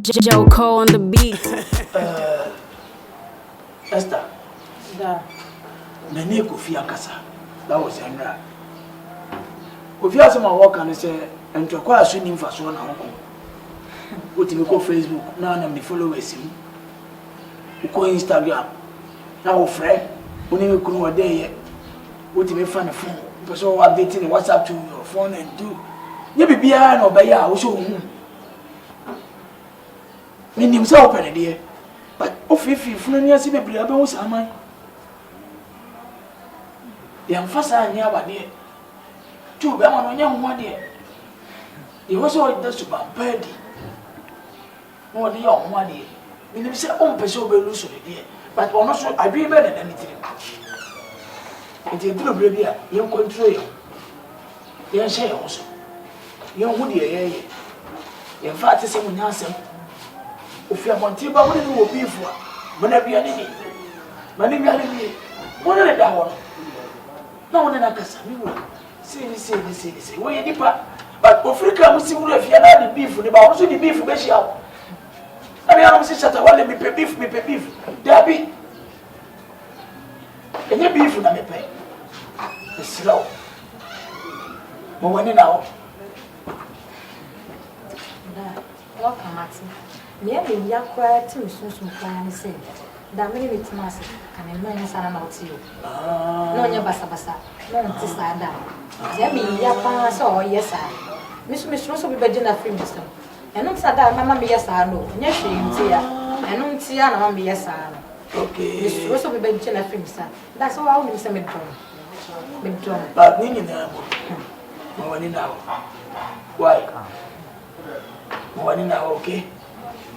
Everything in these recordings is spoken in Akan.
Joko on the beat. Esther. Da. Nene Kofi akasa. That was Henry. Kofi asema work and say entwekwa aso ni mfa so na hoko. Wotimi ko Facebook na na me followers mi. Ko Instagram. Na wo friend, woni me kunu wode ye. Wotimi fa na phone. Person wa update ni WhatsApp to your phone and do. Ye bibia na obeya wo so hu. Me nim say open de. But ofifi funu ni ase bebre abe wo saman. Yamfasa anya abade. Tu be ma no nya ho de. Ye wo so de super body. No de yo ho de. Me nim say on pese obelu so de. But ono so adwi be na na tiri. Enti duro bre bia ye control yo. Ye share yo so. Ye ho de ye. Ye fa te se munya asem. Ofi abonti ba woni ni obi fu a. Mana bia ni ni. Mani bia ni. Wona le da ho. Na wona na kasa mi wo. See. Wo ye nipa. But Africa musi wura fia na the beef ni ba wo so the beef be shia. Abi ya musi chata wale mi pe beef. Dabi. Enye beef na me pe. Slow. Mo wani na wo. Da. Welcome at me ya kwa ti sunsun plan ni se. Da me ni bitmase kan no nya sana na oti o. No nya basa. No nti sa da. Ya me ya pa so yes ah. Misu so be beji na free system. Eno nti da mama me yes ah no. Nya hwe nti ya. Eno nti ya na mama me yes ah no. Okay. Misu so be beji na free system. That's how we say me drum. But nini na mo. Mo wani na wo. Why? Mo wani na wo okay.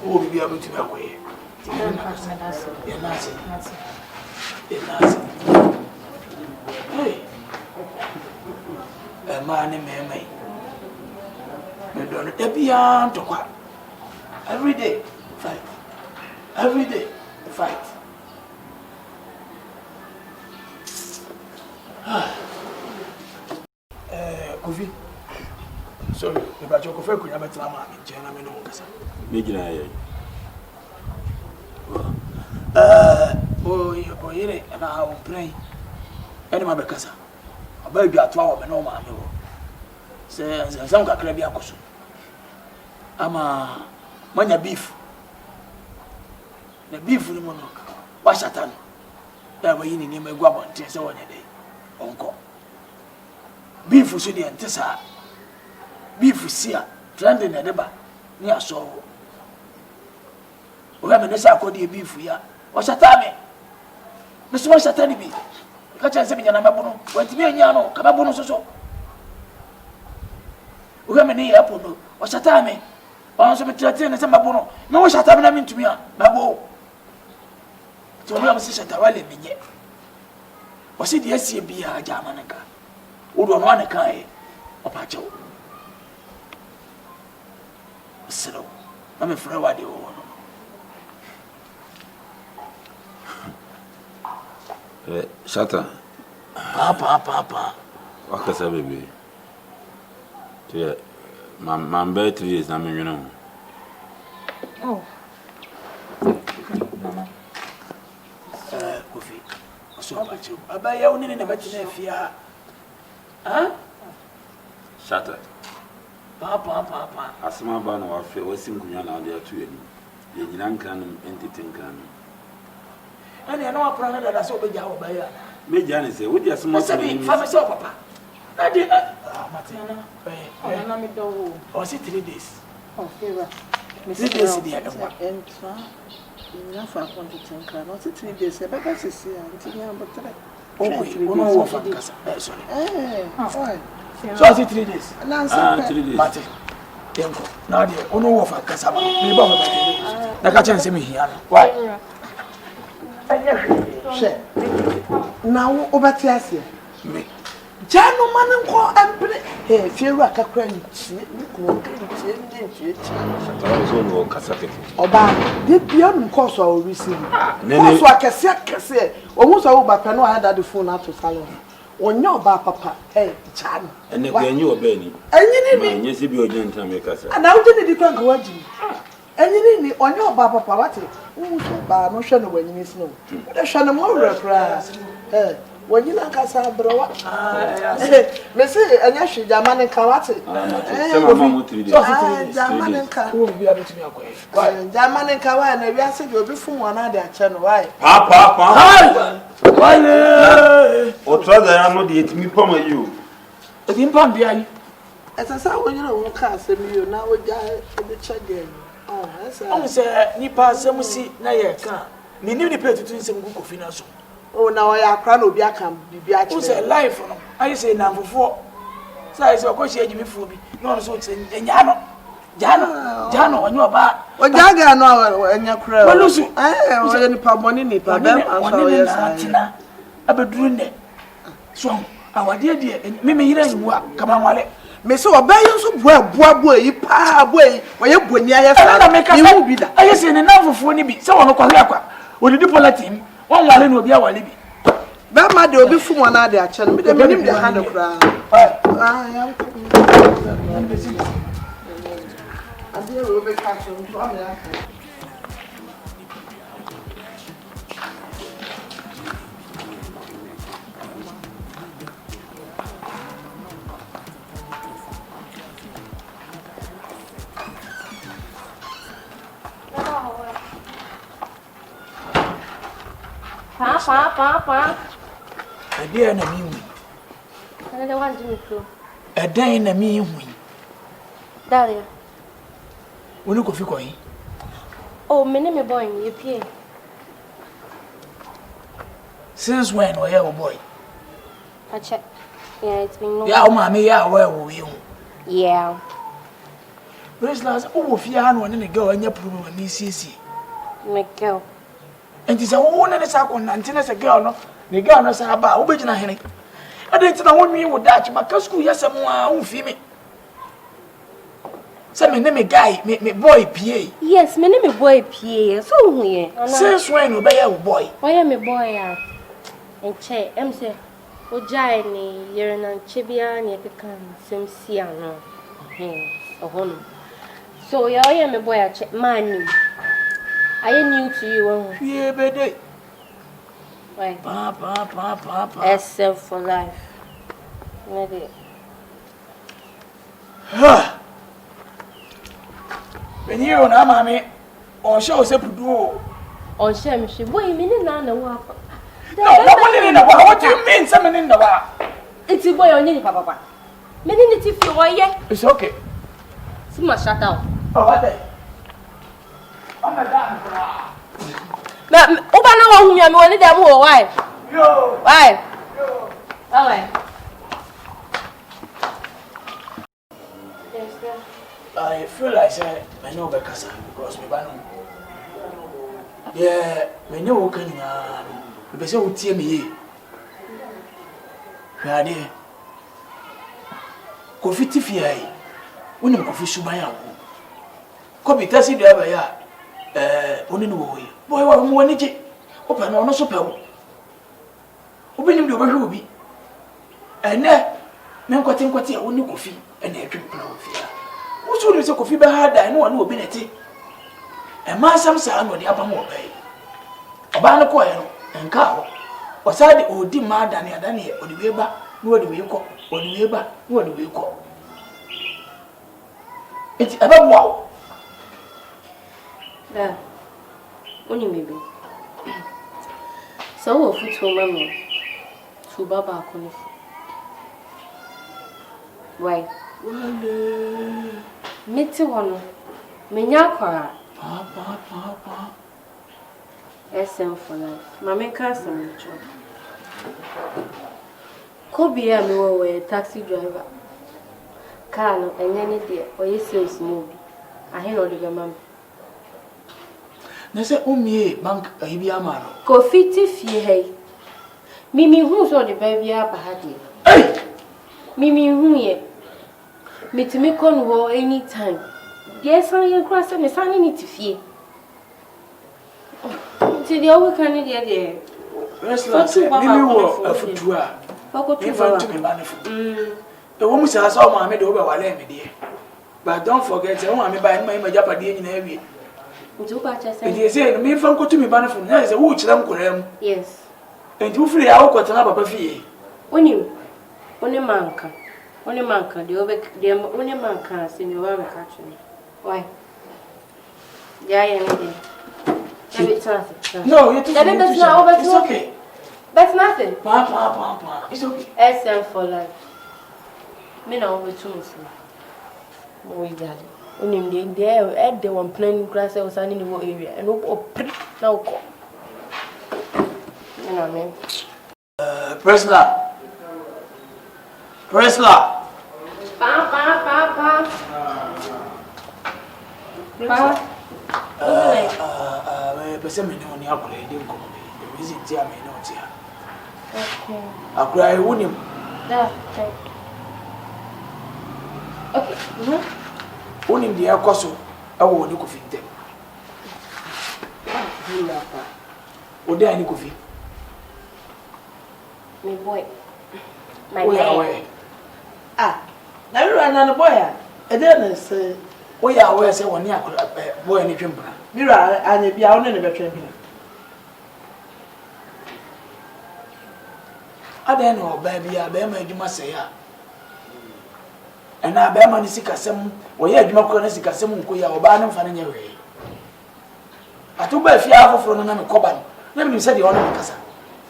Wo bibi abutu ba koye. Yeah, nasi. Hey. Man, me don't ebian to kwa. Every day fight. Kofi. Sorry, if I joke of a kunya betra ma me jena me no kasa. Me gina ye. Oh, yere na ha o pray. Ene ma be kasa. Aba bi atwa wo me no ma me wo. Se sam kakra bi akoso. Ama manya beef. Na beef ni mo no. Wa shatan. Da ba yini ni ma gu abonte se wonya dai. Onko. Beef so de ntesa. Beef sia trend na deba ni aso. Oga me nesa akodi beef ya. O shatame. Me so shatani bi. Ka chanse me nyana mabono. Wantimi anya no, ka mabono so. Oga me ne ya pono. O shatame. O so me trate ne se mabono. Me wo shatame na me ntumi a. Babo. To me am se shatawale menye. O se de asie bia aja manaka. Wo do no anaka e. O pa chawo. Sero. Na me fra wade wo no. Shata. Papa. Wakasa baby. Tie man be 3 years na me nwene ho. Oh. Mama. Kofi. So abacho. Abaya woni ne bati na afia. Ah? Shata. Papa. Asema ba na wafe wasim kunya na ade atu ani. Ye nyina nkan entity nkan. Ani na wa prana da so beja wo baya. Me jani se wodi asema so bi fa me so papa. Na di Matiana. Oh, na me do. O si 3 days. Oh, favor. 3 days di e kwa. Entra. Ina fa kontu tenka. No 3 days e baba sisi ya ntini ambotre. Ono wo fa kasa. Sorry. Why? So si 3 days. Nansa. 3 days. Mate. Denko. Na di ono wo fa kasa ba. Me ba ba. Na ka chanse me hia no. Why? She. Na wo obati ase. Me. Jano man nko empre. Hey, fieru akakra nchi. Nko nchi. Shata so no kasa keke. Oba, de bia nko so o receive. Nene. So akese. Omu so wo ba pe no ada the phone ato salon. Onya oba papa. Jano. Ene ko enyi oba ni. Enyi ni Ma nyesi bi oje ntam me kasa. Ana wo de di kwanka waji. Enyini ni onye oba papa wate. Uso ba no hwe no wanyini sino. De hwe no mo wura wanyina kasa browa. Me say enya hwe jamane ka wate. Jamane ka. Wo bi abetumi akoye. Jamane ka wa na wi ase de obi fum wana de ache no why. Pa. Wale. O trouser ya no de etimi pama you. Edi mpam bia yi. Esasa wonyina wo ka asemi yo na oja de chege. On se nipa asem si na ye ka. Ni ni nipa tutu nsem gu Kofi na so. Oh na o ya kra na obi aka bibi a che. O se life no. Ayi se na mfofo. Sai se ko hye adwumi fu bi. Na on so se nya no. Jano onyo ba. O jaga no enya kra. Walusu. O ye nipa boni nipa dem anso ye sa. Abeduru ne. So awade de me yira nwu a kama nwale. Me se obaye so boa yi pa boy oye boni aye fa ni hu bi da aye se ne nanfofo ni bi se wono kwahwe akwa odidi politim won wale no obi awale bi ba ma de obi fu mo na de ache no me de menim de ha de kura ya ade ro be ka so nto am ya ka Pa. ade na mi hu I don't want to meet you. ade na mi hu Daria. woni Kofi koyi Oh, me name boy, you pay. since when o ya boy I check. Yeah, it's been long. ya o ma me ya wo hu Yeah. Restless o wo fi ha no ne girl anya problem ni siesie Me girl. enti se wo ne sa ko nante ne se girl no ne girl no sa ba wo begina hene ade enti na wonwi wo dachi maka school yesem a wo fi me se me ne me guy me boy PA Yes, me name boy PA. So who ye? since when you be your boy Why am me boy ah? En che, em se o jai ni yere na chebia ni ekekan sem si ano. Ohono. So ya me boy a che man. I am new to you. PA be dey Why? Pa. SF for life. Maybe. When you na mama on show se pudu On share me she boy me na wa. no what what do you mean some in the wa It's boy on you papa. Me ni ti fi wo ye. it's okay See my shut down. oh what day oh my god Oba na wa hu mi woni dem wo why? yo Why? Why? Yes, sir. I feel like say I know Bekasa because me ba no yeah me ne wo kan na no be say wo tie me ye hwade Kofi tifia yi wonim Kofi suban ya wo ko bi tasi do aba ya oni no wo yi boy wa mo ni je o pa no no so pe wo obinim de obehwe obi ene me nkwati a woni Kofi ene atwem na wo fia wo so ni se Kofi be ha da no obi neti e ma sam sa no de aba mo obai oba no ko e no enka ho osade odi ma da ne ada ne odi we ba no odi we ko odi we ba no odi we ko eti aba mo Da. Oni maybe. So wo futu mama. Tu baba ko ni. Why? Meti wono. Menya kwara. Pa. SM for life. Mama ka some job. Kobi ya me wo taxi driver. Car no enye ne de oye sales mo bi. Ahe no de be mam. Na se umie bank ahibi amaro Kofi ti fie hey. Mimi hu so de ba bia ba ha de. hey Mimi hu ye. Mitimi kon wo anytime. Yes, I am cross me sani ni ti fie. Ti de o kan ni de. restless mimi wo afutua Foko tu infant me banefo e wo musa sa o ma me de wo be wale me de but don't forget e wo ma me ba ni ma japade nyina awie Nti say me fa nkotu me ba no fun na say wo kire nkoram. Yes. Nti wo firi ya wo kwetena papa fie. Onim. Oni manka de oni manka se me wa ka tuni. Why? Yeah, yeah, yeah. No, you think it's okay. That's nothing. Pa. It's okay. SM for life. Me na we too much. We got it. Onim de one plan class was in the area and no now go. You know what I mean? Presla. Pa. Person me no ni akura e dem ko me. The reason tia me no tia. Okay. Akura e wonim. Da. Okay. Wonim de akoso e wo ni kofi tem. O de ani kofi. My boy. My boy. Na you run na boy a. E dey na say O ya we say woni akura boy ni twempra. Mira anya bia wo ne betwe bi. Ada na oba bia ba ma adwuma sey a. Ena ba ma ni sikasem, wo ye adwuma ko na sikasem nko ya oba na mfa na nya we. Atu ba fi afoforo no na me koba no. Na me say de ono me kasa.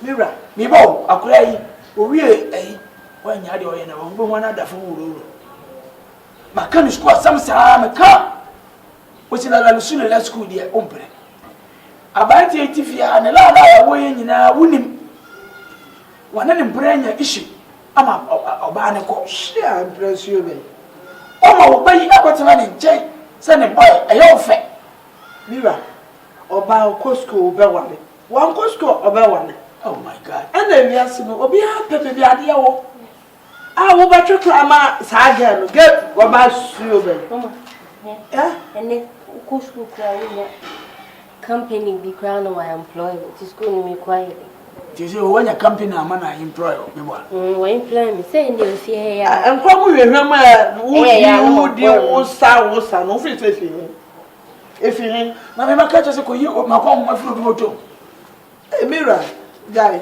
Mira, Me bo akura yi, o wie ayi, wa nya de o ye na wo bo wana da fo wuro. Maka ni school asam sa maka. What's in the Sula school, dear Umpre? About 80 feet and a lot of way in a winning. One in brain issue. I'm a barnacle. share impress you be. Oh, by Aquatan in Jay, send a boy a young fat. Mira, oba Costco be one. One Costco oba one. Oh my God. And then yes, no, obi ha pepe bi ade wo. Ah, wo ba twekra ma sa girl, get oba su be. Mama. Yeah? And then Kushku cry company be crown or I employ it is going to be quiet. You see, when your company a man I employ, me one. When employ me say in the fear. And come we hwema wo di wo sa no fit say fi. If you na me maka che se ko yi ma ko mo afro bi moto. Mira, guy.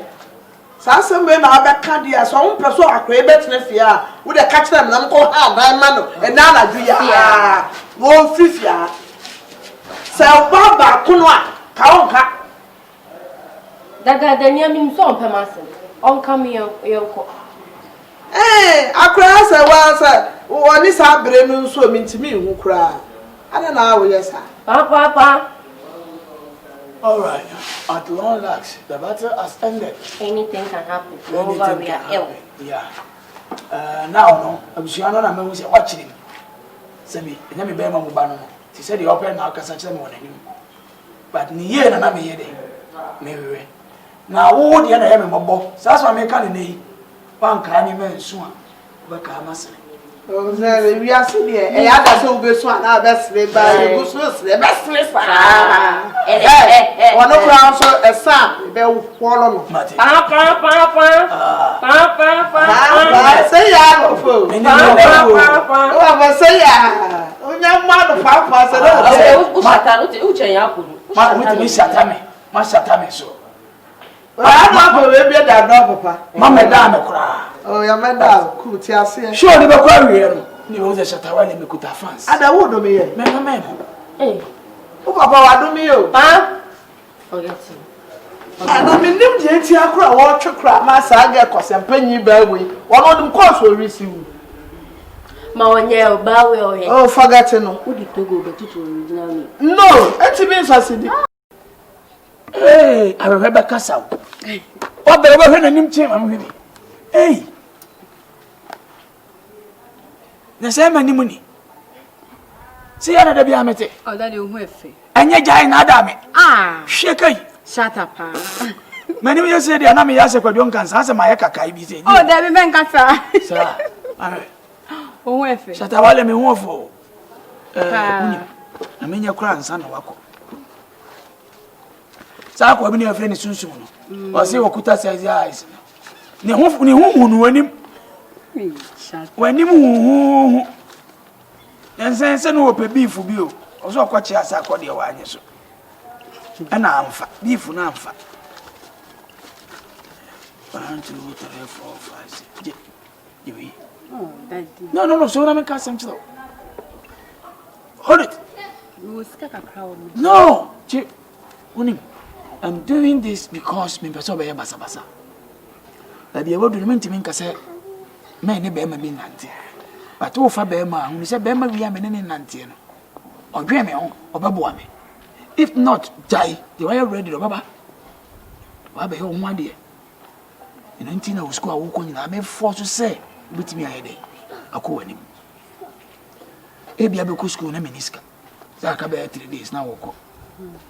Sa sembe na abeka dia so wo peso akwa betene fi a wo de catch them na mko ha dan ma no e na na ju ya wo fifia se baba kuno a ka onka Daga dania mi so on pemasen on come here ko akwa se wa se woni sa bre mi nso mi ntimi hu kura ana na wo yesa pa All right. At long last, the battle has ended. anything can happen Anything over we can are ill. happen. Yeah. Now, no, abusuano na me say watching. Sebi, enya me be ma mo ba no. Ti say the open na aka sache me wonanim. But ni ye na me ye dey. Me wewe. Na wo de na ye me mobo. Sasa me ka ne yi. Banka ni me nsu a. Ba ka masere. o na we ase de e ya da so be so na be sre ba e go so sre be sre fa wono kra so esa be kwolo no Mate. Pa say ya go fo Me ni mo. o ba say ya onya ma do pa say no o shata o chen ya ko Ma mo ti mi shata me. Ma shata me so. ba ma ko we be da do papa Ma me da me kura. oh ya me da ku ti ase Sure ni be kwa wiye no. Ni wo ze shata wa ni me kuta fans. ada wo do me ye Me na me. o papa wa do me yo pa forget it. ana me nim je ti akura wo twekura ma sa ga kosempanyi ba we wono dum course we receive Ma onye oba we o he. oh forget no Who the Togo be tutu original me? no enti be fasidi Hey, I remember Kasa. What the ever when him came, I'm with Hey. The same money. See another be amete. Oh, that you have. And ye jay na dame. Ah, Shake. shut up. Many you say the anami yase kwa don kansa asa my kaka bi say. Oh, that be ben kasa. Sir. Oh, have. Shata wale me ho fo. Unim. Na menya kura nsa na wako. Sa kwa bi ne afre ne sunsun no. O say wakuta size eyes. Ne hu no wanim. Shut. Wanim hu. Ensense no ope beef bi o. O so kwachi asa akọ de wa anye so. And I'm fat. Beef and I'm fat. 1, 2, 3, 4, 5, 6. Oh, Daddy. No. So I'm going to say, hold it. We will skip a crowd. No. I'm doing this because me person be basa basa. That the word remain to me say me ne be ma bi nante. But wo fa be ma hu say be ma wi am ne nante no. Odwe me ho obebo me. If not die, the way ready baba. Wa be ho nwa de. Ina nti na wo school wo ko nyina me force say bitimi ayede. Akọ wanim. E bia be ko school na meniska. Za ka be 3 days na wo ko.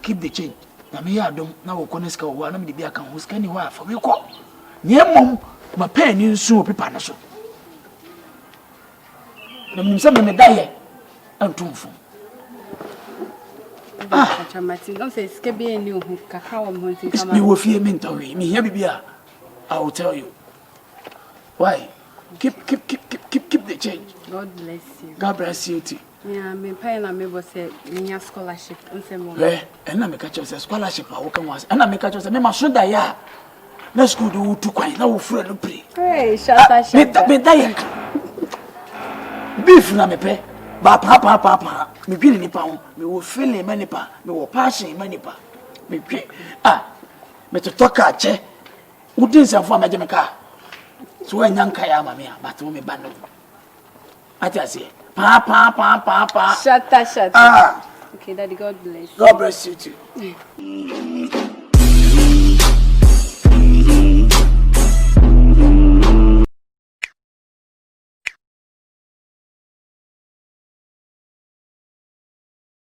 Keep the change. Na me ya dom na wo ko neska wo na me de bia kan ho ska ni wa fa we ko. Nyemom ma pen ni nsu opepa na so. Na me se me daye antumfo. Martin, don't say skip be a new cacao mountain. Me wo fie me ntawe. Me here bibia. I will tell you. Why? Keep the change. God bless you. God bless you too. Yeah, me pay na me bo say me scholarship nsemo. Na me catch us scholarship a wo kan was. Na me catch us me ma so da ya. Na school do tu kwan na wo fura no pre. Hey, shata. Me da ya. Beef na me pe. Ba pa. Me gwini nipa ho. Me wo feeling me nipa. Me wo passion me nipa. Me gwe. Me to talk a che. Udin se fo amaje me ka. So enyanka ya ma me a, but wo me ba no. Ati ase. Pa. Shut. Okay, Daddy, God bless you. God bless you too.